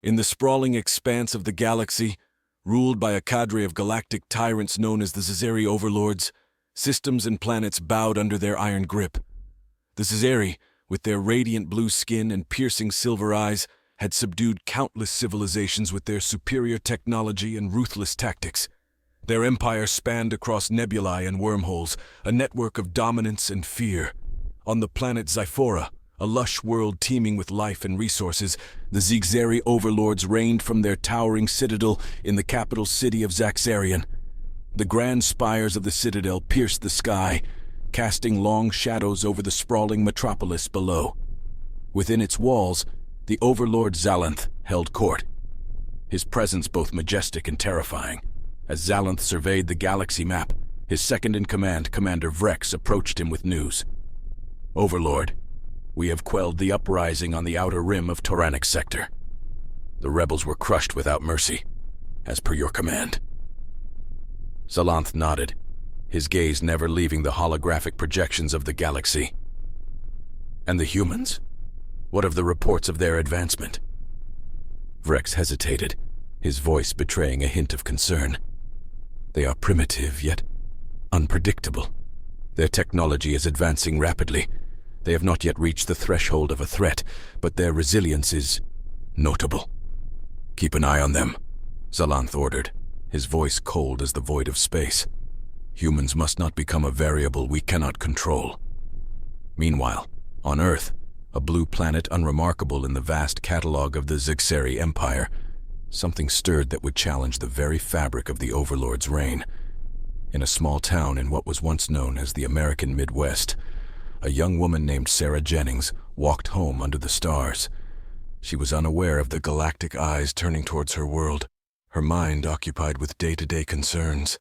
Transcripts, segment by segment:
In the sprawling expanse of the galaxy, ruled by a cadre of galactic tyrants known as the zeri overlords, systems and planets bowed under their iron grip. The zeri, with their radiant blue skin and piercing silver eyes, had subdued countless civilizations with their superior technology and ruthless tactics. Their empire spanned across nebulae and wormholes, a network of dominance and fear. On the planet Zyphora, a lush world teeming with life and resources, the zeri overlords reigned from their towering citadel in the capital city of Zaxarian. The grand spires of the citadel pierced the sky, casting long shadows over the sprawling metropolis below. Within its walls, the overlord Zalanth held court, his presence both majestic and terrifying. As Zalanth surveyed the galaxy map, his second-in-command, Commander Vrex, approached him with news. "Overlord, we have quelled the uprising on the outer rim of Tyrannic sector. The rebels were crushed without mercy, as per your command." Zalanth nodded, his gaze never leaving the holographic projections of the galaxy. "And the humans? What of the reports of their advancement?" Vrex hesitated, his voice betraying a hint of concern. "They are primitive, yet unpredictable. Their technology is advancing rapidly. They have not yet reached the threshold of a threat, but their resilience is notable. Keep an eye on them," Zalanth ordered, his voice cold as the void of space. "Humans must not become a variable we cannot control." Meanwhile, on Earth, a blue planet unremarkable in the vast catalogue of the Zeri Empire, something stirred that would challenge the very fabric of the Overlord's reign. In a small town in what was once known as the American Midwest, a young woman named Sarah Jennings walked home under the stars. She was unaware of the galactic eyes turning towards her world, her mind occupied with day-to-day concerns.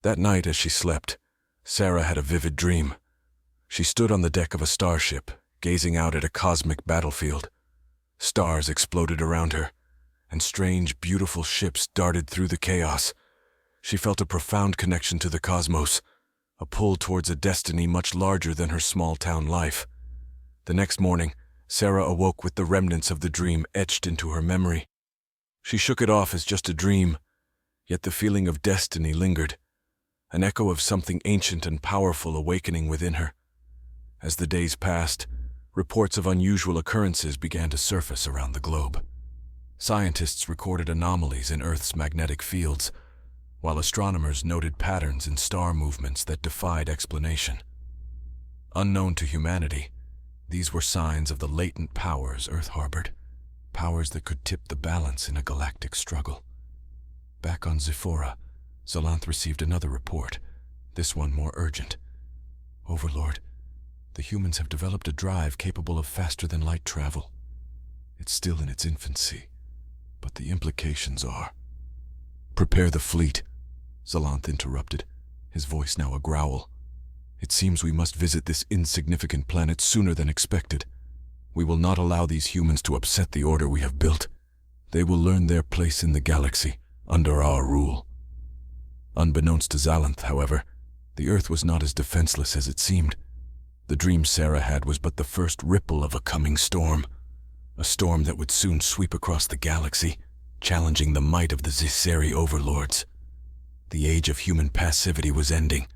That night as she slept, Sarah had a vivid dream. She stood on the deck of a starship, gazing out at a cosmic battlefield. Stars exploded around her, and strange, beautiful ships darted through the chaos. She felt a profound connection to the cosmos, a pull towards a destiny much larger than her small-town life. The next morning, Sarah awoke with the remnants of the dream etched into her memory. She shook it off as just a dream, yet the feeling of destiny lingered, an echo of something ancient and powerful awakening within her. As the days passed, reports of unusual occurrences began to surface around the globe. Scientists recorded anomalies in Earth's magnetic fields, while astronomers noted patterns in star movements that defied explanation. Unknown to humanity, these were signs of the latent powers Earth harbored, powers that could tip the balance in a galactic struggle. Back on Zyphora, Zalanth received another report, this one more urgent. "Overlord, the humans have developed a drive capable of faster-than-light travel. It's still in its infancy, but the implications are—" "Prepare the fleet," Zalanth interrupted, his voice now a growl. "It seems we must visit this insignificant planet sooner than expected. We will not allow these humans to upset the order we have built. They will learn their place in the galaxy, under our rule." Unbeknownst to Zalanth, however, the Earth was not as defenseless as it seemed. The dream Sarah had was but the first ripple of a coming storm, a storm that would soon sweep across the galaxy, challenging the might of the zeri overlords. The age of human passivity was ending,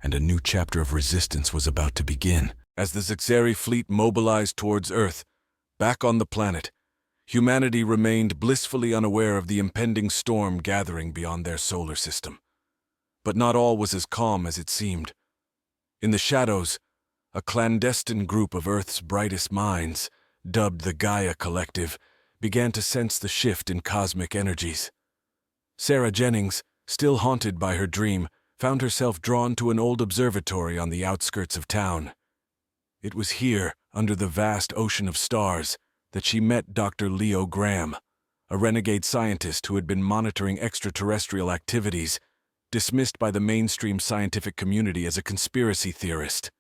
and a new chapter of resistance was about to begin. As the zeri fleet mobilized towards Earth, back on the planet, humanity remained blissfully unaware of the impending storm gathering beyond their solar system. But not all was as calm as it seemed. In the shadows, a clandestine group of Earth's brightest minds, dubbed the Gaia Collective, began to sense the shift in cosmic energies. Sarah Jennings, still haunted by her dream, found herself drawn to an old observatory on the outskirts of town. It was here, under the vast ocean of stars, that she met Dr. Leo Graham, a renegade scientist who had been monitoring extraterrestrial activities, dismissed by the mainstream scientific community as a conspiracy theorist.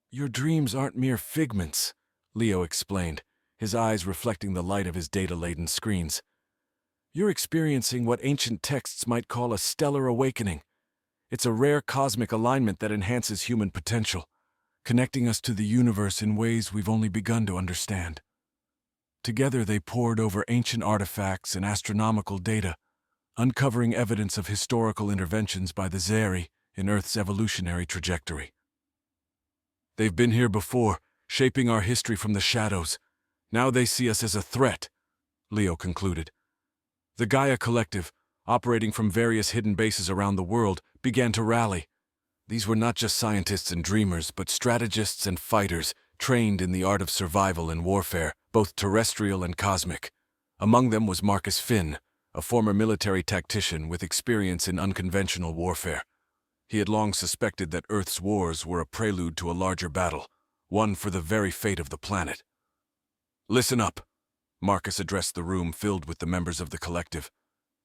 "Your dreams aren't mere figments," Leo explained, his eyes reflecting the light of his data-laden screens. "You're experiencing what ancient texts might call a stellar awakening. It's a rare cosmic alignment that enhances human potential, connecting us to the universe in ways we've only begun to understand." Together they pored over ancient artifacts and astronomical data, uncovering evidence of historical interventions by the zeri in Earth's evolutionary trajectory. They've been here before, shaping our history from the shadows. Now they see us as a threat, Leo concluded. The Gaia Collective, operating from various hidden bases around the world, began to rally. These were not just scientists and dreamers, but strategists and fighters trained in the art of survival and warfare, both terrestrial and cosmic. Among them was Marcus Finn, a former military tactician with experience in unconventional warfare. He had long suspected that Earth's wars were a prelude to a larger battle, one for the very fate of the planet. "Listen up," Marcus addressed the room filled with the members of the collective.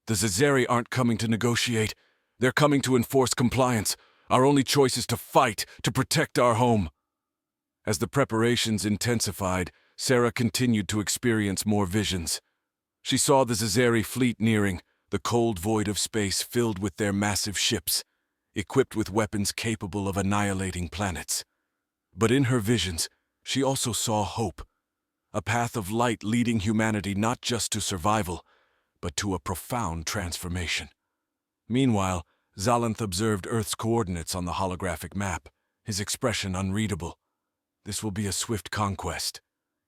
"The zeri aren't coming to negotiate. They're coming to enforce compliance. Our only choice is to fight, to protect our home." As the preparations intensified, Sarah continued to experience more visions. She saw the zeri fleet nearing, the cold void of space filled with their massive ships, equipped with weapons capable of annihilating planets. But in her visions, she also saw hope, a path of light leading humanity not just to survival, but to a profound transformation. Meanwhile, Zalanth observed Earth's coordinates on the holographic map, his expression unreadable. "This will be a swift conquest,"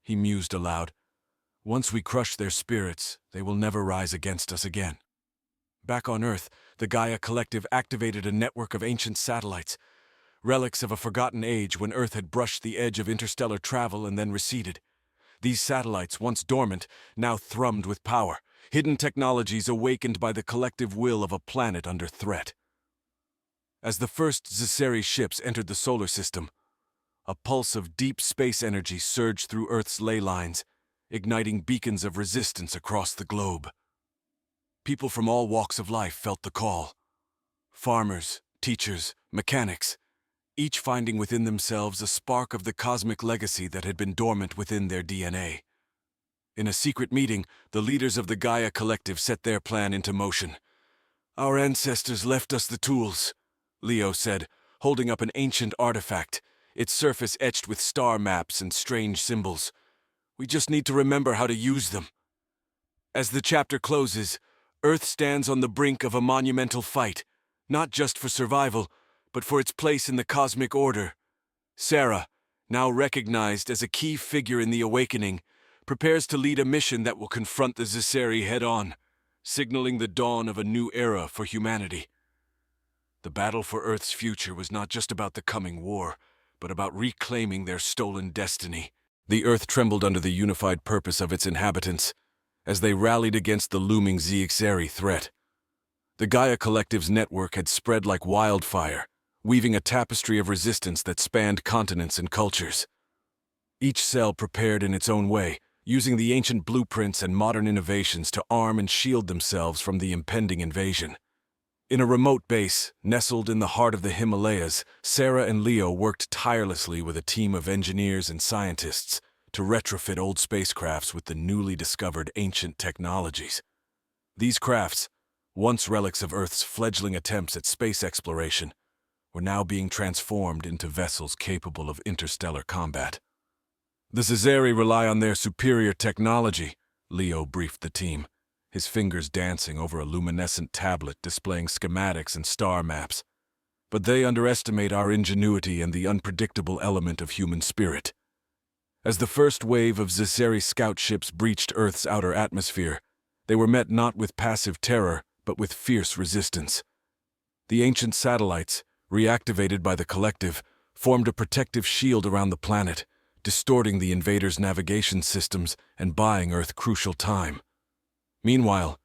he mused aloud. "Once we crush their spirits, they will never rise against us again." Back on Earth, the Gaia Collective activated a network of ancient satellites, relics of a forgotten age when Earth had brushed the edge of interstellar travel and then receded. These satellites, once dormant, now thrummed with power, hidden technologies awakened by the collective will of a planet under threat. As the first zeri ships entered the solar system, a pulse of deep space energy surged through Earth's ley lines, igniting beacons of resistance across the globe. People from all walks of life felt the call. Farmers, teachers, mechanics, each finding within themselves a spark of the cosmic legacy that had been dormant within their DNA. In a secret meeting, the leaders of the Gaia Collective set their plan into motion. "Our ancestors left us the tools," Leo said, holding up an ancient artifact, its surface etched with star maps and strange symbols. "We just need to remember how to use them." As the chapter closes, Earth stands on the brink of a monumental fight, not just for survival, but for its place in the cosmic order. Sarah, now recognized as a key figure in the awakening, prepares to lead a mission that will confront the zeri head-on, signaling the dawn of a new era for humanity. The battle for Earth's future was not just about the coming war, but about reclaiming their stolen destiny. The Earth trembled under the unified purpose of its inhabitants, as they rallied against the looming zeri threat. The Gaia Collective's network had spread like wildfire, weaving a tapestry of resistance that spanned continents and cultures. Each cell prepared in its own way, using the ancient blueprints and modern innovations to arm and shield themselves from the impending invasion. In a remote base, nestled in the heart of the Himalayas, Sarah and Leo worked tirelessly with a team of engineers and scientists to retrofit old spacecrafts with the newly discovered ancient technologies. These crafts, once relics of Earth's fledgling attempts at space exploration, were now being transformed into vessels capable of interstellar combat. "The zeri rely on their superior technology," Leo briefed the team, his fingers dancing over a luminescent tablet displaying schematics and star maps. "But they underestimate our ingenuity and the unpredictable element of human spirit." As the first wave of zeri scout ships breached Earth's outer atmosphere, they were met not with passive terror, but with fierce resistance. The ancient satellites, reactivated by the collective, formed a protective shield around the planet, distorting the invaders' navigation systems and buying Earth crucial time. Meanwhile,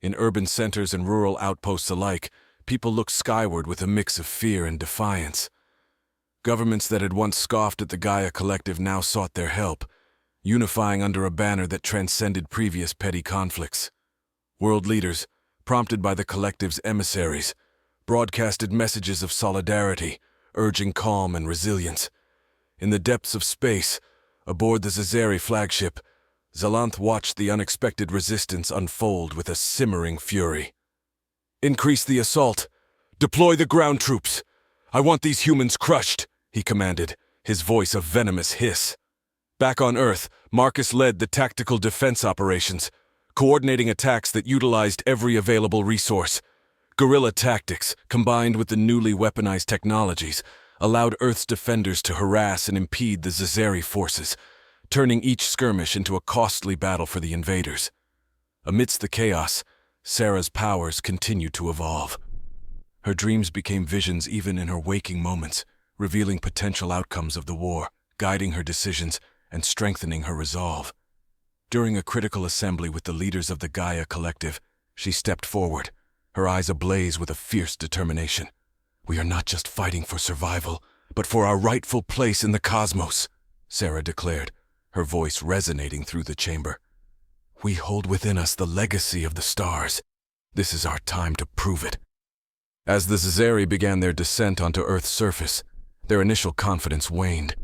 in urban centers and rural outposts alike, people looked skyward with a mix of fear and defiance. Governments that had once scoffed at the Gaia Collective now sought their help, unifying under a banner that transcended previous petty conflicts. World leaders, prompted by the Collective's emissaries, broadcasted messages of solidarity, urging calm and resilience. In the depths of space, aboard the zeri flagship, Zalanth watched the unexpected resistance unfold with a simmering fury. "Increase the assault! Deploy the ground troops! I want these humans crushed!" he commanded, his voice a venomous hiss. Back on Earth, Marcus led the tactical defense operations, coordinating attacks that utilized every available resource. Guerrilla tactics, combined with the newly weaponized technologies, allowed Earth's defenders to harass and impede the zeri forces, turning each skirmish into a costly battle for the invaders. Amidst the chaos, Sarah's powers continued to evolve. Her dreams became visions even in her waking moments, revealing potential outcomes of the war, guiding her decisions, and strengthening her resolve. During a critical assembly with the leaders of the Gaia Collective, she stepped forward, her eyes ablaze with a fierce determination. "We are not just fighting for survival, but for our rightful place in the cosmos," Sarah declared, her voice resonating through the chamber. "We hold within us the legacy of the stars. This is our time to prove it." As the zeri began their descent onto Earth's surface, their initial confidence waned.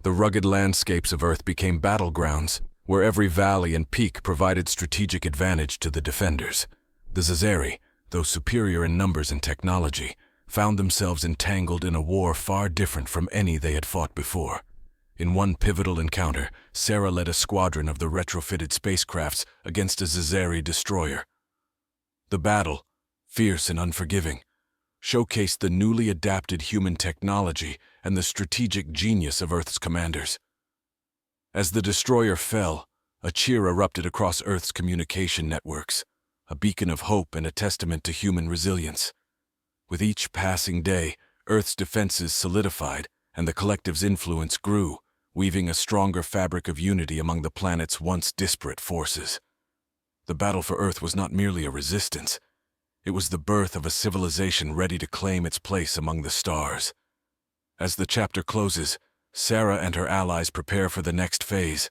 The rugged landscapes of Earth became battlegrounds, where every valley and peak provided strategic advantage to the defenders. The zeri, though superior in numbers and technology, found themselves entangled in a war far different from any they had fought before. In one pivotal encounter, Sarah led a squadron of the retrofitted spacecrafts against a zeri destroyer. The battle, fierce and unforgiving, showcased the newly adapted human technology and the strategic genius of Earth's commanders. As the destroyer fell, a cheer erupted across Earth's communication networks, a beacon of hope and a testament to human resilience. With each passing day, Earth's defenses solidified and the collective's influence grew, weaving a stronger fabric of unity among the planet's once disparate forces. The battle for Earth was not merely a resistance. It was the birth of a civilization ready to claim its place among the stars. As the chapter closes, Sarah and her allies prepare for the next phase,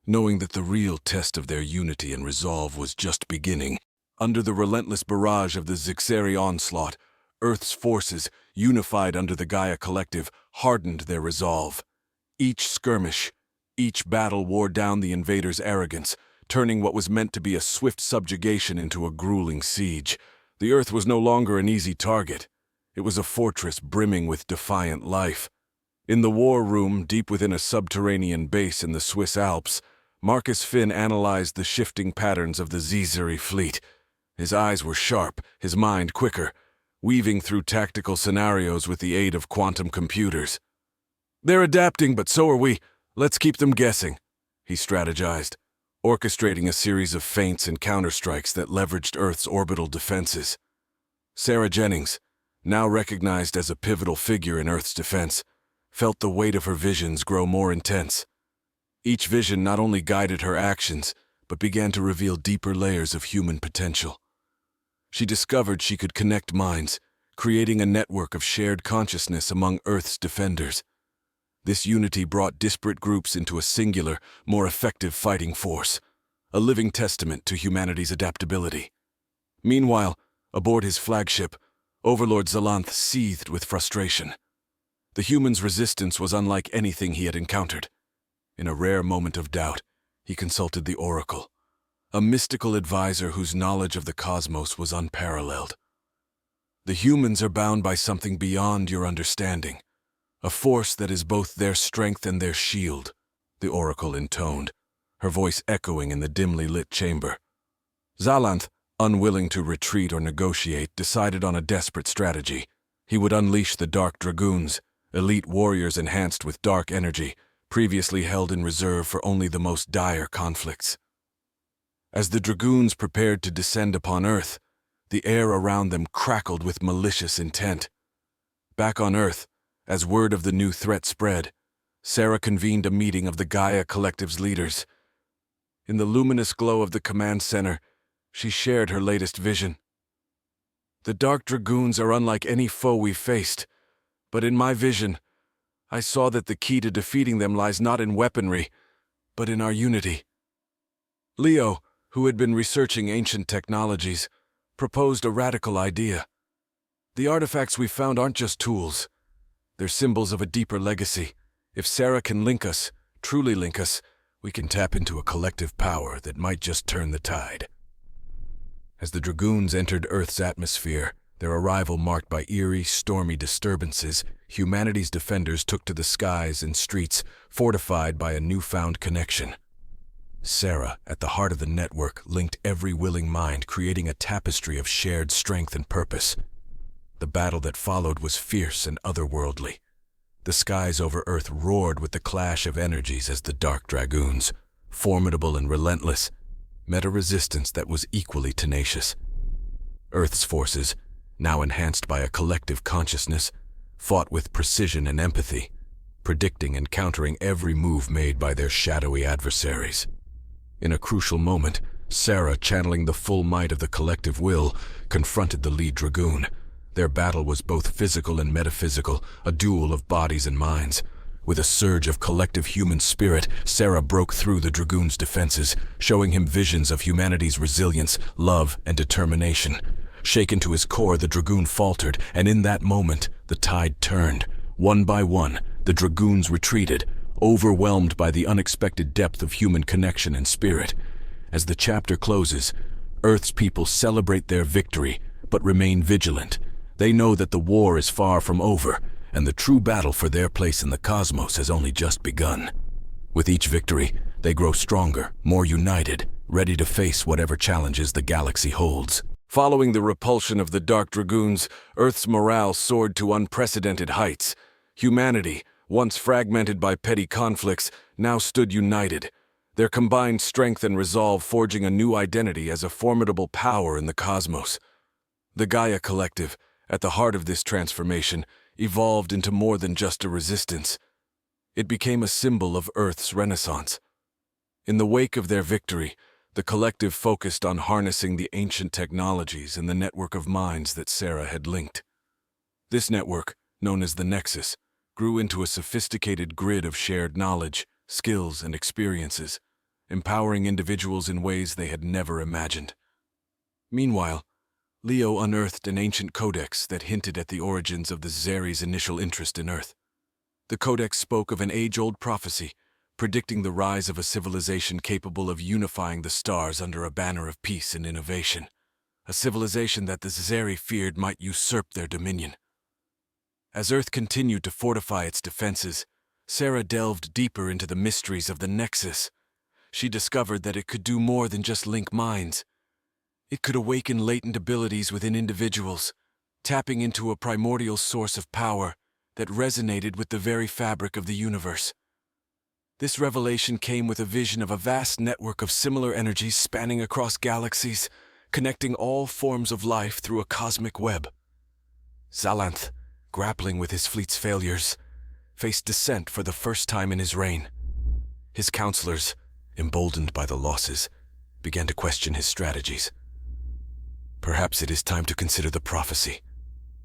knowing that the real test of their unity and resolve was just beginning. Under the relentless barrage of the zeri onslaught, Earth's forces, unified under the Gaia Collective, hardened their resolve. Each skirmish, each battle wore down the invaders' arrogance, turning what was meant to be a swift subjugation into a grueling siege. The Earth was no longer an easy target. It was a fortress brimming with defiant life. In the war room, deep within a subterranean base in the Swiss Alps, Marcus Finn analyzed the shifting patterns of the zeri fleet. His eyes were sharp, his mind quicker, weaving through tactical scenarios with the aid of quantum computers. "They're adapting, but so are we. Let's keep them guessing," he strategized, orchestrating a series of feints and counterstrikes that leveraged Earth's orbital defenses. Sarah Jennings, now recognized as a pivotal figure in Earth's defense, felt the weight of her visions grow more intense. Each vision not only guided her actions, but began to reveal deeper layers of human potential. She discovered she could connect minds, creating a network of shared consciousness among Earth's defenders. This unity brought disparate groups into a singular, more effective fighting force, a living testament to humanity's adaptability. Meanwhile, aboard his flagship, Overlord Zalanth seethed with frustration. The human's resistance was unlike anything he had encountered. In a rare moment of doubt, he consulted the Oracle, a mystical advisor whose knowledge of the cosmos was unparalleled. "The humans are bound by something beyond your understanding, a force that is both their strength and their shield," the Oracle intoned, her voice echoing in the dimly lit chamber. Zalanth, unwilling to retreat or negotiate, decided on a desperate strategy. He would unleash the Dark Dragoons, elite warriors enhanced with dark energy, previously held in reserve for only the most dire conflicts. As the Dragoons prepared to descend upon Earth, the air around them crackled with malicious intent. Back on Earth, as word of the new threat spread, Sarah convened a meeting of the Gaia Collective's leaders. In the luminous glow of the command center, she shared her latest vision. "The Dark Dragoons are unlike any foe we've faced, but in my vision, I saw that the key to defeating them lies not in weaponry, but in our unity." Leo, who had been researching ancient technologies, proposed a radical idea. "The artifacts we found aren't just tools. They're symbols of a deeper legacy. If Sarah can link us, truly link us, we can tap into a collective power that might just turn the tide." As the Dragoons entered Earth's atmosphere, Their arrival marked by eerie, stormy disturbances, humanity's defenders took to the skies and streets, fortified by a newfound connection. Sarah, at the heart of the network, linked every willing mind, creating a tapestry of shared strength and purpose. The battle that followed was fierce and otherworldly. The skies over Earth roared with the clash of energies as the Dark Dragoons, formidable and relentless, met a resistance that was equally tenacious. Earth's forces, now enhanced by a collective consciousness, fought with precision and empathy, predicting and countering every move made by their shadowy adversaries. In a crucial moment, Sarah, channeling the full might of the collective will, confronted the lead Dragoon. Their battle was both physical and metaphysical, a duel of bodies and minds. With a surge of collective human spirit, Sarah broke through the Dragoon's defenses, showing him visions of humanity's resilience, love, and determination. Shaken to his core, the Dragoon faltered, and in that moment, the tide turned. One by one, the Dragoons retreated, overwhelmed by the unexpected depth of human connection and spirit. As the chapter closes, Earth's people celebrate their victory, but remain vigilant. They know that the war is far from over, and the true battle for their place in the cosmos has only just begun. With each victory, they grow stronger, more united, ready to face whatever challenges the galaxy holds. Following the repulsion of the Dark Dragoons, Earth's morale soared to unprecedented heights. Humanity, once fragmented by petty conflicts, now stood united, their combined strength and resolve forging a new identity as a formidable power in the cosmos. The Gaia Collective, at the heart of this transformation, evolved into more than just a resistance. It became a symbol of Earth's renaissance. In the wake of their victory, the collective focused on harnessing the ancient technologies and the network of minds that Sarah had linked. This network, known as the Nexus, grew into a sophisticated grid of shared knowledge, skills, and experiences, empowering individuals in ways they had never imagined. Meanwhile, Leo unearthed an ancient codex that hinted at the origins of the Zeri's initial interest in Earth. The codex spoke of an age-old prophecy, predicting the rise of a civilization capable of unifying the stars under a banner of peace and innovation, a civilization that the Zeri feared might usurp their dominion. As Earth continued to fortify its defenses, Sarah delved deeper into the mysteries of the Nexus. She discovered that it could do more than just link minds. It could awaken latent abilities within individuals, tapping into a primordial source of power that resonated with the very fabric of the universe. This revelation came with a vision of a vast network of similar energies spanning across galaxies, connecting all forms of life through a cosmic web. Zalanth, grappling with his fleet's failures, faced dissent for the first time in his reign. His counselors, emboldened by the losses, began to question his strategies. Perhaps it is time to consider the prophecy,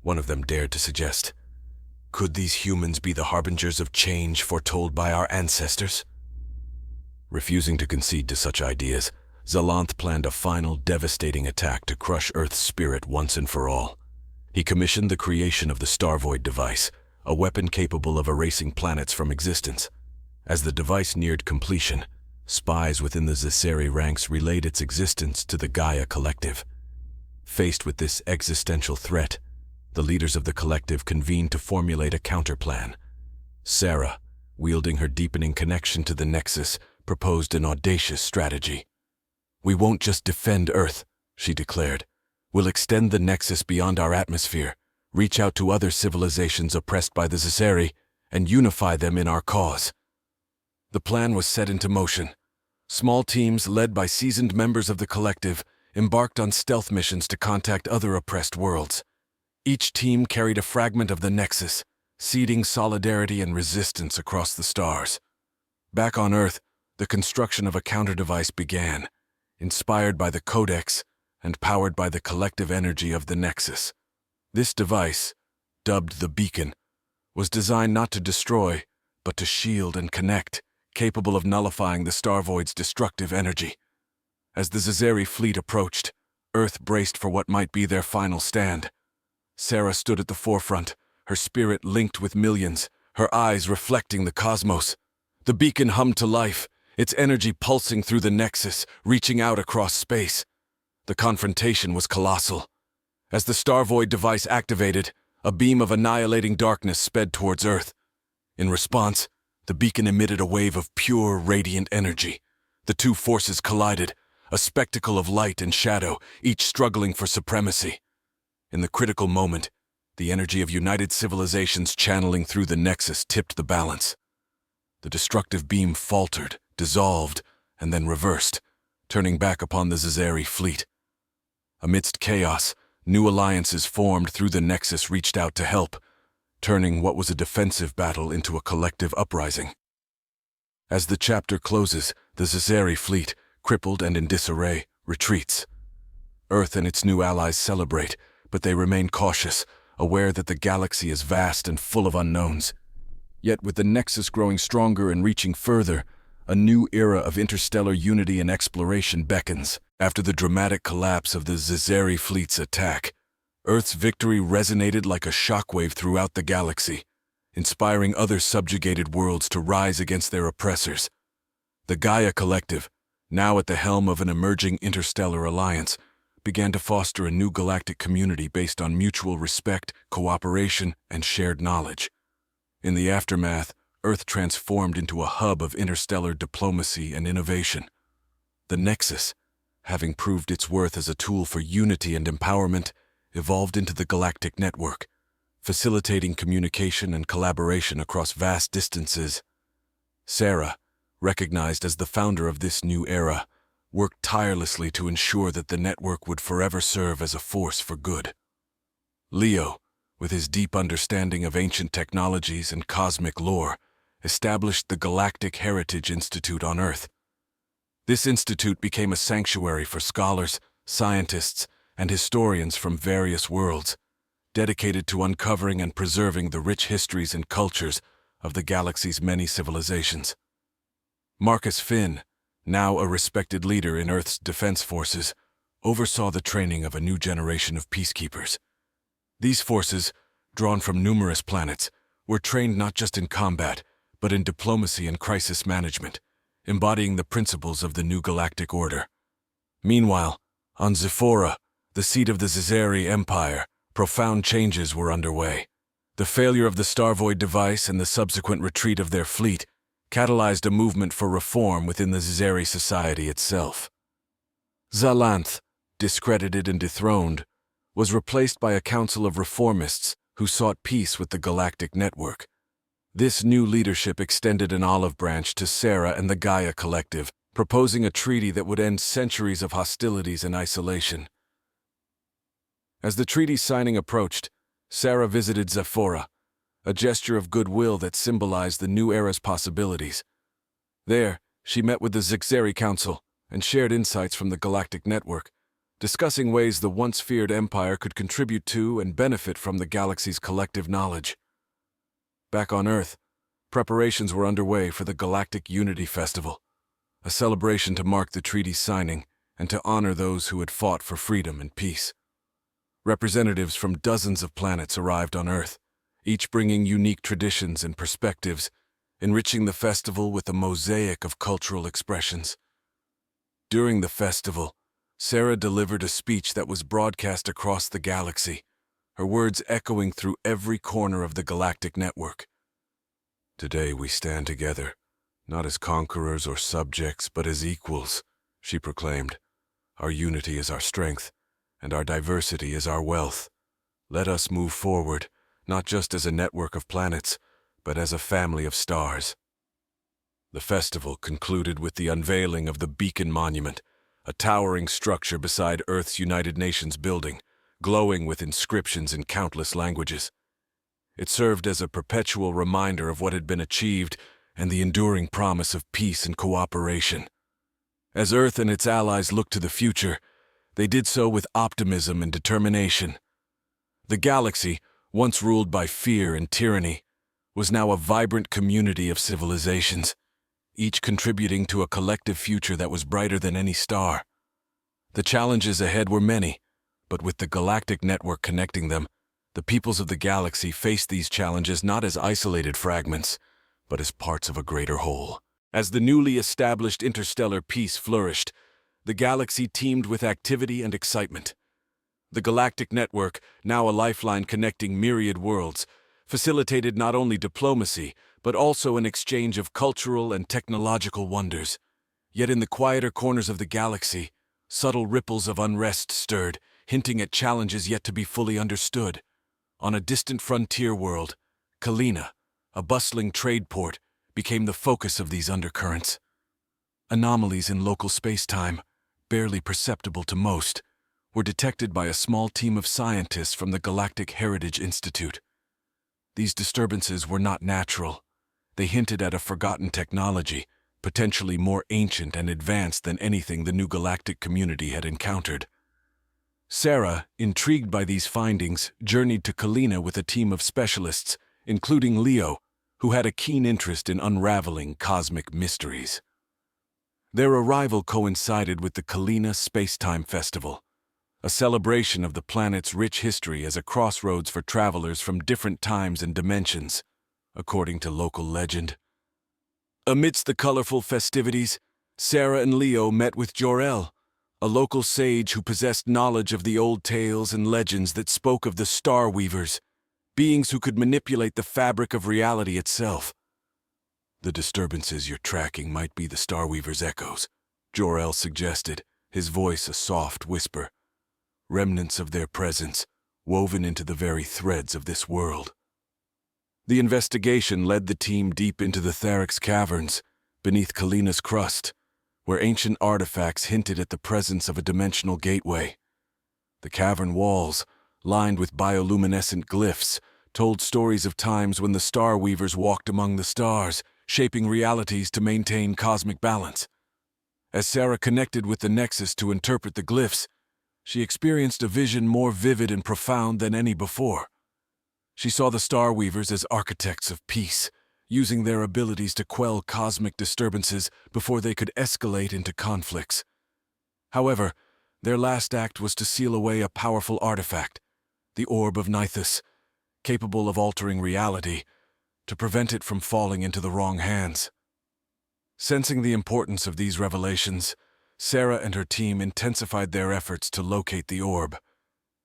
one of them dared to suggest. Could these humans be the harbingers of change foretold by our ancestors? Refusing to concede to such ideas, Zalanth planned a final, devastating attack to crush Earth's spirit once and for all. He commissioned the creation of the Starvoid device, a weapon capable of erasing planets from existence. As the device neared completion, spies within the Zeri ranks relayed its existence to the Gaia Collective. Faced with this existential threat, the leaders of the collective convened to formulate a counterplan. Sarah, wielding her deepening connection to the Nexus, proposed an audacious strategy. "We won't just defend Earth," she declared. "We'll extend the Nexus beyond our atmosphere, reach out to other civilizations oppressed by the Zeri, and unify them in our cause." The plan was set into motion. Small teams led by seasoned members of the collective embarked on stealth missions to contact other oppressed worlds. Each team carried a fragment of the Nexus, seeding solidarity and resistance across the stars. Back on Earth, the construction of a counter-device began, inspired by the Codex and powered by the collective energy of the Nexus. This device, dubbed the Beacon, was designed not to destroy, but to shield and connect, capable of nullifying the Starvoid's destructive energy. As the Zeri fleet approached, Earth braced for what might be their final stand. Sarah stood at the forefront, her spirit linked with millions, her eyes reflecting the cosmos. The beacon hummed to life, its energy pulsing through the Nexus, reaching out across space. The confrontation was colossal. As the Starvoid device activated, a beam of annihilating darkness sped towards Earth. In response, the beacon emitted a wave of pure, radiant energy. The two forces collided, a spectacle of light and shadow, each struggling for supremacy. In the critical moment, the energy of united civilizations channeling through the Nexus tipped the balance. The destructive beam faltered, dissolved, and then reversed, turning back upon the zeri fleet. Amidst chaos, new alliances formed through the Nexus reached out to help, turning what was a defensive battle into a collective uprising. As the chapter closes, the zeri fleet, crippled and in disarray, retreats. Earth and its new allies celebrate, but they remain cautious, aware that the galaxy is vast and full of unknowns. Yet with the Nexus growing stronger and reaching further, a new era of interstellar unity and exploration beckons. After the dramatic collapse of the zeri fleet's attack, Earth's victory resonated like a shockwave throughout the galaxy, inspiring other subjugated worlds to rise against their oppressors. The Gaia Collective, now at the helm of an emerging interstellar alliance, began to foster a new galactic community based on mutual respect, cooperation, and shared knowledge. In the aftermath, Earth transformed into a hub of interstellar diplomacy and innovation. The Nexus, having proved its worth as a tool for unity and empowerment, evolved into the Galactic Network, facilitating communication and collaboration across vast distances. Sarah, recognized as the founder of this new era, worked tirelessly to ensure that the network would forever serve as a force for good. Leo, with his deep understanding of ancient technologies and cosmic lore, established the Galactic Heritage Institute on Earth. This institute became a sanctuary for scholars, scientists, and historians from various worlds, dedicated to uncovering and preserving the rich histories and cultures of the galaxy's many civilizations. Marcus Finn, now a respected leader in Earth's defense forces, oversaw the training of a new generation of peacekeepers. These forces, drawn from numerous planets, were trained not just in combat, but in diplomacy and crisis management, embodying the principles of the new galactic order. Meanwhile, on Zephora, the seat of the Zeri Empire, profound changes were underway. The failure of the Starvoid device and the subsequent retreat of their fleet catalyzed a movement for reform within the Zeri society itself. Xalanth, discredited and dethroned, was replaced by a council of reformists who sought peace with the Galactic Network. This new leadership extended an olive branch to Sarah and the Gaia Collective, proposing a treaty that would end centuries of hostilities and isolation. As the treaty's signing approached, Sarah visited Zephora, a gesture of goodwill that symbolized the new era's possibilities. There, she met with the Zeri Council and shared insights from the Galactic Network, discussing ways the once-feared empire could contribute to and benefit from the galaxy's collective knowledge. Back on Earth, preparations were underway for the Galactic Unity Festival, a celebration to mark the treaty's signing and to honor those who had fought for freedom and peace. Representatives from dozens of planets arrived on Earth, each bringing unique traditions and perspectives, enriching the festival with a mosaic of cultural expressions. During the festival, Sarah delivered a speech that was broadcast across the galaxy, her words echoing through every corner of the Galactic Network. "Today we stand together, not as conquerors or subjects, but as equals," she proclaimed. "Our unity is our strength, and our diversity is our wealth. Let us move forward, not just as a network of planets, but as a family of stars." The festival concluded with the unveiling of the Beacon Monument, a towering structure beside Earth's United Nations building, glowing with inscriptions in countless languages. It served as a perpetual reminder of what had been achieved and the enduring promise of peace and cooperation. As Earth and its allies looked to the future, they did so with optimism and determination. The galaxy, once ruled by fear and tyranny, was now a vibrant community of civilizations, each contributing to a collective future that was brighter than any star. The challenges ahead were many, but with the Galactic Network connecting them, the peoples of the galaxy faced these challenges not as isolated fragments, but as parts of a greater whole. As the newly established interstellar peace flourished, the galaxy teemed with activity and excitement. The Galactic Network, now a lifeline connecting myriad worlds, facilitated not only diplomacy, but also an exchange of cultural and technological wonders. Yet in the quieter corners of the galaxy, subtle ripples of unrest stirred, hinting at challenges yet to be fully understood. On a distant frontier world, Kalina, a bustling trade port, became the focus of these undercurrents. Anomalies in local space-time, barely perceptible to most, were detected by a small team of scientists from the Galactic Heritage Institute. These disturbances were not natural. They hinted at a forgotten technology, potentially more ancient and advanced than anything the new galactic community had encountered. Sarah, intrigued by these findings, journeyed to Kalina with a team of specialists, including Leo, who had a keen interest in unraveling cosmic mysteries. Their arrival coincided with the Kalina Space-Time Festival, a celebration of the planet's rich history as a crossroads for travelers from different times and dimensions, according to local legend. Amidst the colorful festivities, Sarah and Leo met with Jor-El, a local sage who possessed knowledge of the old tales and legends that spoke of the Star Weavers, beings who could manipulate the fabric of reality itself. "The disturbances you're tracking might be the Star Weavers' echoes," Jor-El suggested, his voice a soft whisper. "Remnants of their presence, woven into the very threads of this world." The investigation led the team deep into the Thyrex caverns, beneath Kalina's crust, where ancient artifacts hinted at the presence of a dimensional gateway. The cavern walls, lined with bioluminescent glyphs, told stories of times when the Star Weavers walked among the stars, shaping realities to maintain cosmic balance. As Sarah connected with the Nexus to interpret the glyphs, she experienced a vision more vivid and profound than any before. She saw the Star Weavers as architects of peace, using their abilities to quell cosmic disturbances before they could escalate into conflicts. However, their last act was to seal away a powerful artifact, the Orb of Nithis, capable of altering reality, to prevent it from falling into the wrong hands. Sensing the importance of these revelations, Sarah and her team intensified their efforts to locate the orb.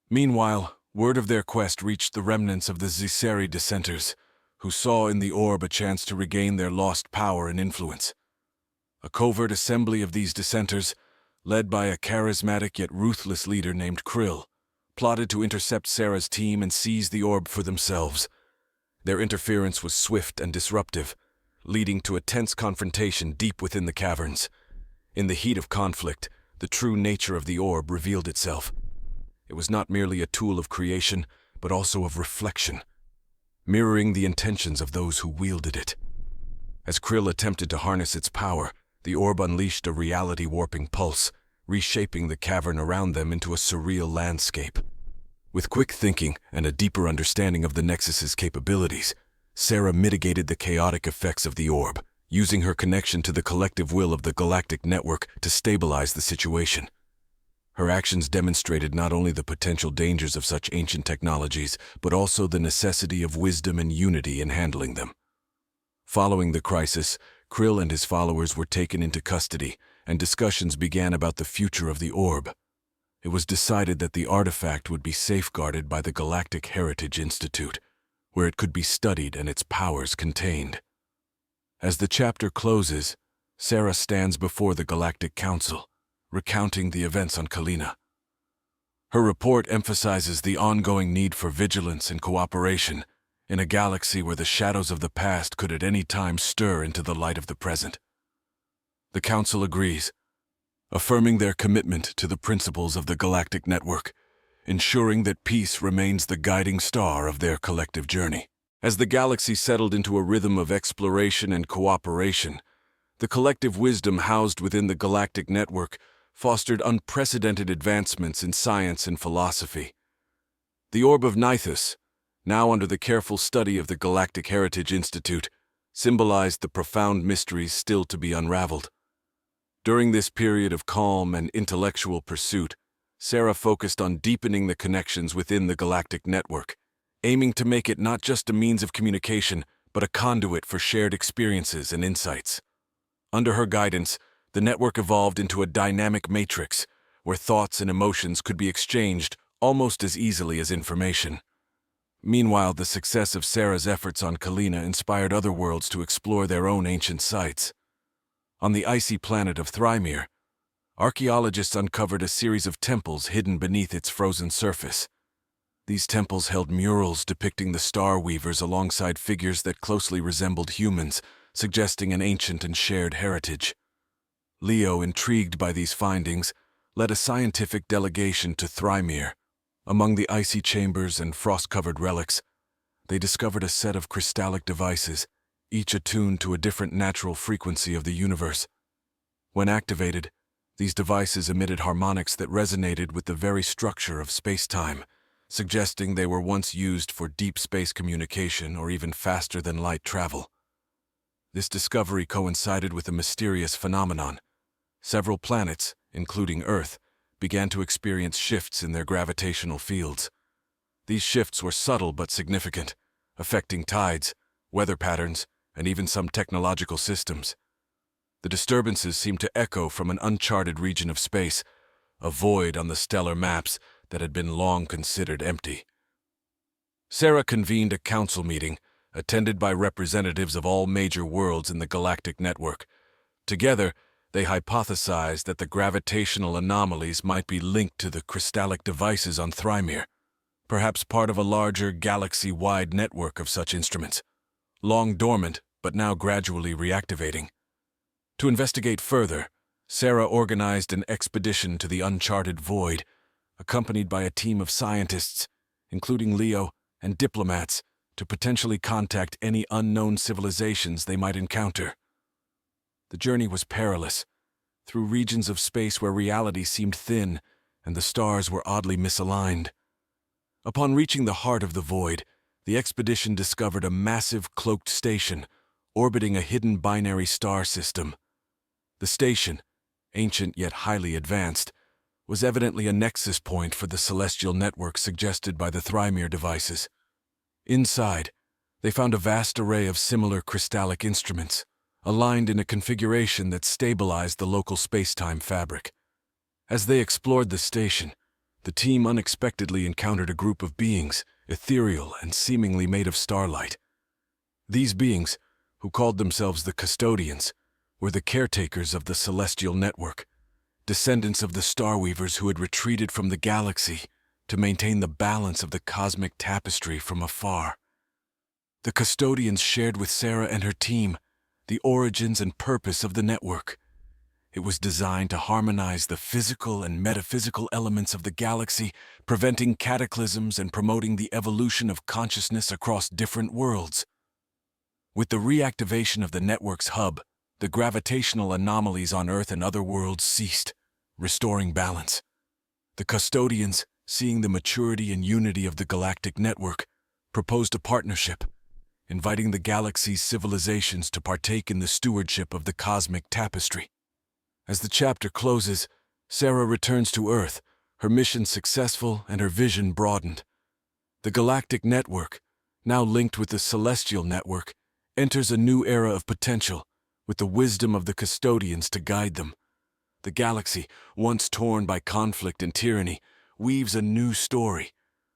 Meanwhile, word of their quest reached the remnants of the zeri dissenters, who saw in the orb a chance to regain their lost power and influence. A covert assembly of these dissenters, led by a charismatic yet ruthless leader named Krill, plotted to intercept Sarah's team and seize the orb for themselves. Their interference was swift and disruptive, leading to a tense confrontation deep within the caverns. In the heat of conflict, the true nature of the orb revealed itself. It was not merely a tool of creation, but also of reflection, mirroring the intentions of those who wielded it. As Krill attempted to harness its power, the orb unleashed a reality-warping pulse, reshaping the cavern around them into a surreal landscape. With quick thinking and a deeper understanding of the Nexus's capabilities, Sarah mitigated the chaotic effects of the orb, using her connection to the collective will of the Galactic Network to stabilize the situation. Her actions demonstrated not only the potential dangers of such ancient technologies, but also the necessity of wisdom and unity in handling them. Following the crisis, Krill and his followers were taken into custody, and discussions began about the future of the orb. It was decided that the artifact would be safeguarded by the Galactic Heritage Institute, where it could be studied and its powers contained. As the chapter closes, Sarah stands before the Galactic Council, recounting the events on Kalina. Her report emphasizes the ongoing need for vigilance and cooperation in a galaxy where the shadows of the past could at any time stir into the light of the present. The Council agrees, affirming their commitment to the principles of the Galactic Network, ensuring that peace remains the guiding star of their collective journey. As the galaxy settled into a rhythm of exploration and cooperation, the collective wisdom housed within the Galactic Network fostered unprecedented advancements in science and philosophy. The Orb of Nithis, now under the careful study of the Galactic Heritage Institute, symbolized the profound mysteries still to be unraveled. During this period of calm and intellectual pursuit, Sarah focused on deepening the connections within the Galactic Network, aiming to make it not just a means of communication, but a conduit for shared experiences and insights. Under her guidance, the network evolved into a dynamic matrix where thoughts and emotions could be exchanged, almost as easily as information. Meanwhile, the success of Sarah's efforts on Kalina inspired other worlds to explore their own ancient sites. On the icy planet of Thrymir, archaeologists uncovered a series of temples hidden beneath its frozen surface. These temples held murals depicting the Star Weavers alongside figures that closely resembled humans, suggesting an ancient and shared heritage. Leo, intrigued by these findings, led a scientific delegation to Thrymir. Among the icy chambers and frost-covered relics, they discovered a set of crystallic devices, each attuned to a different natural frequency of the universe. When activated, these devices emitted harmonics that resonated with the very structure of space-time, suggesting they were once used for deep space communication or even faster-than-light travel. This discovery coincided with a mysterious phenomenon. Several planets, including Earth, began to experience shifts in their gravitational fields. These shifts were subtle but significant, affecting tides, weather patterns, and even some technological systems. The disturbances seemed to echo from an uncharted region of space, a void on the stellar maps that had been long considered empty. Sarah convened a council meeting, attended by representatives of all major worlds in the Galactic network. Together, they hypothesized that the gravitational anomalies might be linked to the crystallic devices on Thrymir, perhaps part of a larger galaxy-wide network of such instruments, long dormant but now gradually reactivating. To investigate further, Sarah organized an expedition to the uncharted void, accompanied by a team of scientists, including Leo and diplomats, to potentially contact any unknown civilizations they might encounter. The journey was perilous, through regions of space where reality seemed thin and the stars were oddly misaligned. Upon reaching the heart of the void, the expedition discovered a massive cloaked station orbiting a hidden binary star system. The station, ancient yet highly advanced, was evidently a nexus point for the celestial network suggested by the Thrymir devices. Inside, they found a vast array of similar crystallic instruments, aligned in a configuration that stabilized the local space-time fabric. As they explored the station, the team unexpectedly encountered a group of beings, ethereal and seemingly made of starlight. These beings, who called themselves the custodians, were the caretakers of the celestial network, descendants of the Star Weavers who had retreated from the galaxy to maintain the balance of the cosmic tapestry from afar. The custodians shared with Sarah and her team the origins and purpose of the network. It was designed to harmonize the physical and metaphysical elements of the galaxy, preventing cataclysms and promoting the evolution of consciousness across different worlds. With the reactivation of the network's hub, the gravitational anomalies on Earth and other worlds ceased, restoring balance. The custodians, seeing the maturity and unity of the galactic network, proposed a partnership, inviting the galaxy's civilizations to partake in the stewardship of the cosmic tapestry. As the chapter closes, Sarah returns to Earth, her mission successful and her vision broadened. The galactic network, now linked with the celestial network, enters a new era of potential, with the wisdom of the custodians to guide them. The galaxy, once torn by conflict and tyranny, weaves a new story,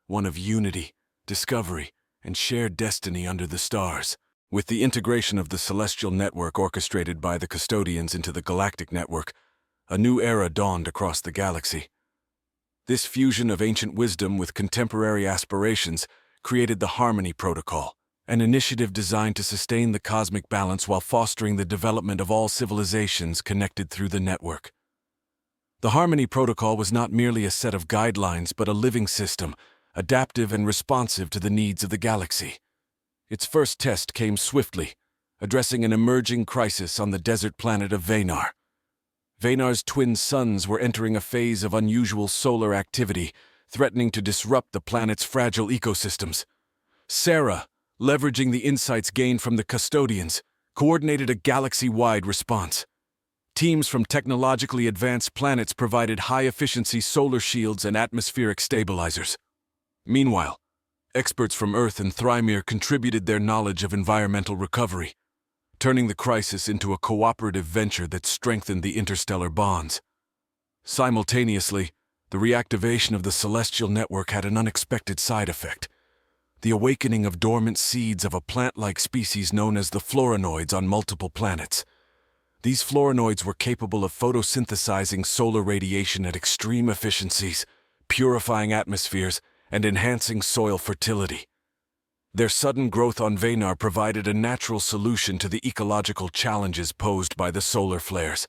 one of unity, discovery, and shared destiny under the stars. With the integration of the celestial network orchestrated by the custodians into the galactic network, a new era dawned across the galaxy. This fusion of ancient wisdom with contemporary aspirations created the Harmony Protocol, an initiative designed to sustain the cosmic balance while fostering the development of all civilizations connected through the network. The Harmony Protocol was not merely a set of guidelines but a living system, adaptive and responsive to the needs of the galaxy. Its first test came swiftly, addressing an emerging crisis on the desert planet of Venar. Venar's twin suns were entering a phase of unusual solar activity, threatening to disrupt the planet's fragile ecosystems. Sarah, leveraging the insights gained from the custodians, coordinated a galaxy-wide response. Teams from technologically advanced planets provided high-efficiency solar shields and atmospheric stabilizers. Meanwhile, experts from Earth and Thrymir contributed their knowledge of environmental recovery, turning the crisis into a cooperative venture that strengthened the interstellar bonds. Simultaneously, the reactivation of the celestial network had an unexpected side effect: the awakening of dormant seeds of a plant-like species known as the floranoids on multiple planets. These floranoids were capable of photosynthesizing solar radiation at extreme efficiencies, purifying atmospheres, and enhancing soil fertility. Their sudden growth on Venar provided a natural solution to the ecological challenges posed by the solar flares.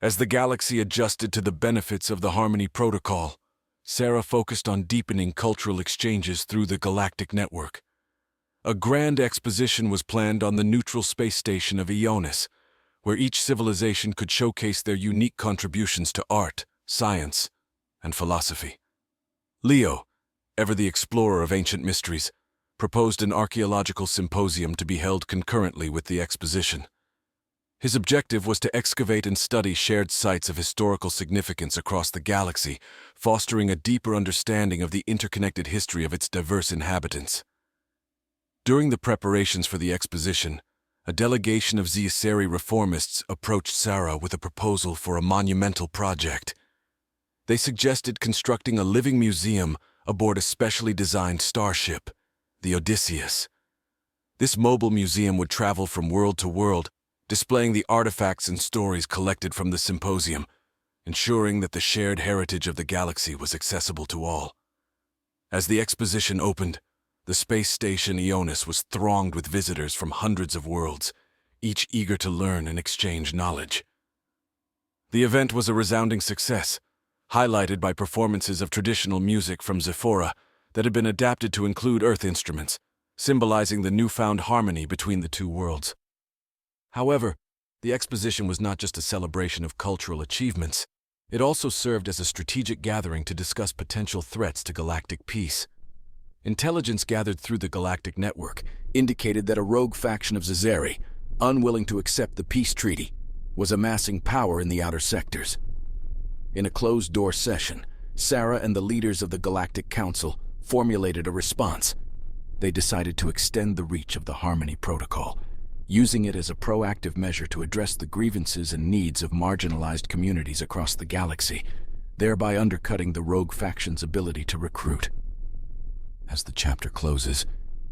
As the galaxy adjusted to the benefits of the Harmony Protocol, Sarah focused on deepening cultural exchanges through the Galactic Network. A grand exposition was planned on the neutral space station of Ionis, where each civilization could showcase their unique contributions to art, science, and philosophy. Leo, ever the explorer of ancient mysteries, proposed an archaeological symposium to be held concurrently with the exposition. His objective was to excavate and study shared sites of historical significance across the galaxy, fostering a deeper understanding of the interconnected history of its diverse inhabitants. During the preparations for the exposition, a delegation of zeri reformists approached Sarah with a proposal for a monumental project. They suggested constructing a living museum aboard a specially designed starship, the Odysseus. This mobile museum would travel from world to world, displaying the artifacts and stories collected from the symposium, ensuring that the shared heritage of the galaxy was accessible to all. As the exposition opened, the space station Ionis was thronged with visitors from hundreds of worlds, each eager to learn and exchange knowledge. The event was a resounding success, highlighted by performances of traditional music from Zephora that had been adapted to include Earth instruments, symbolizing the newfound harmony between the two worlds. However, the exposition was not just a celebration of cultural achievements. It also served as a strategic gathering to discuss potential threats to galactic peace. Intelligence gathered through the Galactic Network indicated that a rogue faction of zeri, unwilling to accept the peace treaty, was amassing power in the outer sectors. In a closed-door session, Sarah and the leaders of the Galactic Council formulated a response. They decided to extend the reach of the Harmony Protocol, using it as a proactive measure to address the grievances and needs of marginalized communities across the galaxy, thereby undercutting the rogue faction's ability to recruit. As the chapter closes,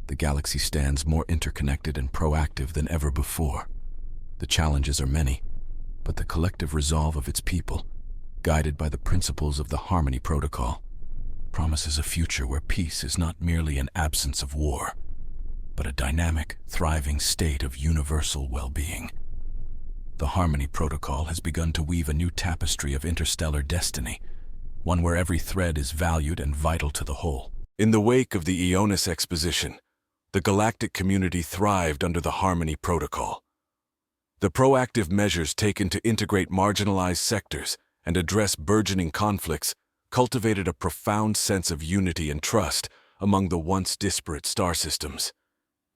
the galaxy stands more interconnected and proactive than ever before. The challenges are many, but the collective resolve of its people, guided by the principles of the Harmony Protocol, promises a future where peace is not merely an absence of war, but a dynamic, thriving state of universal well-being. The Harmony Protocol has begun to weave a new tapestry of interstellar destiny, one where every thread is valued and vital to the whole. In the wake of the Ionis exposition, the galactic community thrived under the Harmony Protocol. The proactive measures taken to integrate marginalized sectors and address burgeoning conflicts cultivated a profound sense of unity and trust among the once disparate star systems.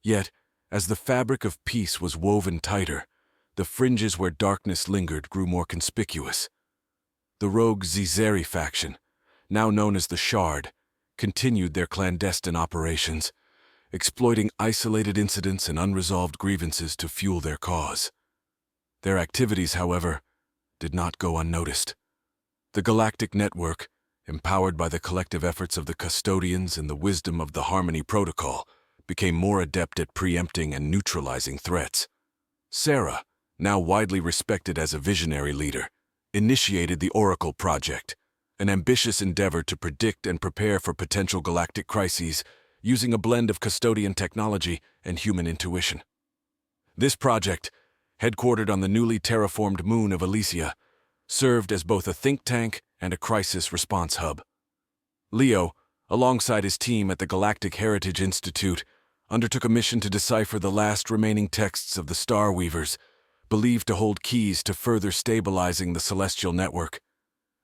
Yet, as the fabric of peace was woven tighter, the fringes where darkness lingered grew more conspicuous. The rogue zeri faction, now known as the Shard, continued their clandestine operations, exploiting isolated incidents and unresolved grievances to fuel their cause. Their activities, however, did not go unnoticed. The Galactic Network, empowered by the collective efforts of the custodians and the wisdom of the Harmony Protocol, became more adept at preempting and neutralizing threats. Sarah, now widely respected as a visionary leader, initiated the Oracle Project, an ambitious endeavor to predict and prepare for potential galactic crises using a blend of custodian technology and human intuition. This project, headquartered on the newly terraformed moon of Elysia, served as both a think tank and a crisis response hub. Leo, alongside his team at the Galactic Heritage Institute, undertook a mission to decipher the last remaining texts of the Star Weavers, believed to hold keys to further stabilizing the celestial network.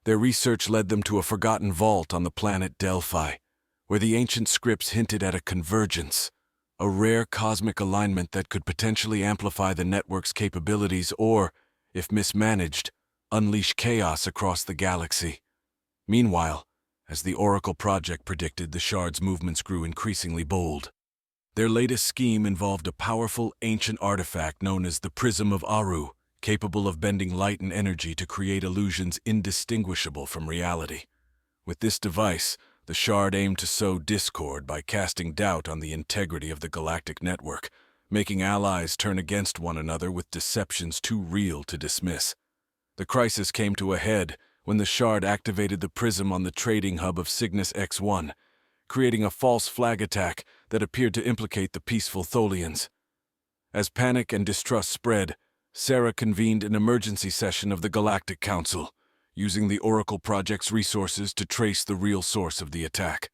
Their research led them to a forgotten vault on the planet Delphi, where the ancient scripts hinted at a convergence, a rare cosmic alignment that could potentially amplify the network's capabilities or, if mismanaged, unleash chaos across the galaxy. Meanwhile, as the Oracle Project predicted, the Shard's movements grew increasingly bold. Their latest scheme involved a powerful ancient artifact known as the Prism of Aru, capable of bending light and energy to create illusions indistinguishable from reality. With this device, the Shard aimed to sow discord by casting doubt on the integrity of the galactic network, making allies turn against one another with deceptions too real to dismiss. The crisis came to a head when the Shard activated the prism on the trading hub of Cygnus X1, creating a false flag attack that appeared to implicate the peaceful Tholians. As panic and distrust spread, Sarah convened an emergency session of the Galactic Council, using the Oracle Project's resources to trace the real source of the attack.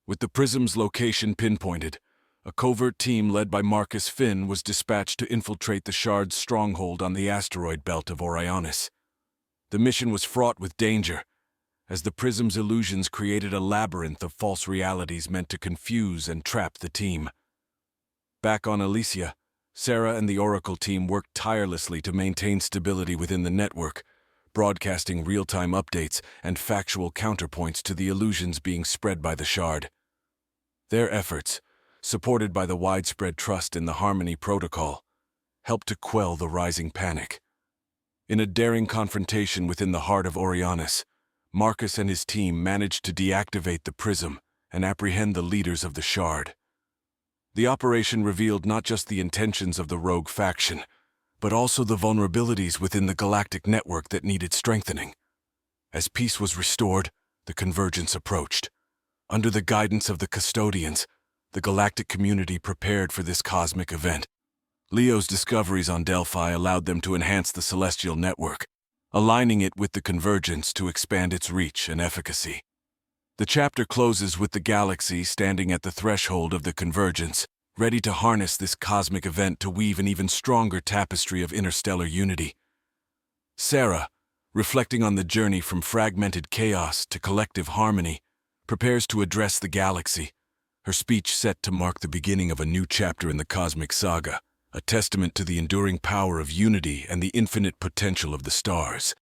With the prism's location pinpointed, a covert team led by Marcus Finn was dispatched to infiltrate the Shard's stronghold on the asteroid belt of Orionis. The mission was fraught with danger, as the prism's illusions created a labyrinth of false realities meant to confuse and trap the team. Back on Elysia, Sarah and the Oracle team worked tirelessly to maintain stability within the network, broadcasting real-time updates and factual counterpoints to the illusions being spread by the Shard. Their efforts, supported by the widespread trust in the Harmony Protocol, helped to quell the rising panic. In a daring confrontation within the heart of Orionis, Marcus and his team managed to deactivate the prism and apprehend the leaders of the Shard. The operation revealed not just the intentions of the rogue faction, but also the vulnerabilities within the galactic network that needed strengthening. As peace was restored, the convergence approached. Under the guidance of the custodians, the galactic community prepared for this cosmic event. Leo's discoveries on Delphi allowed them to enhance the celestial network, aligning it with the convergence to expand its reach and efficacy. The chapter closes with the galaxy standing at the threshold of the convergence, ready to harness this cosmic event to weave an even stronger tapestry of interstellar unity. Sarah, reflecting on the journey from fragmented chaos to collective harmony, prepares to address the galaxy, her speech set to mark the beginning of a new chapter in the cosmic saga, a testament to the enduring power of unity and the infinite potential of the stars.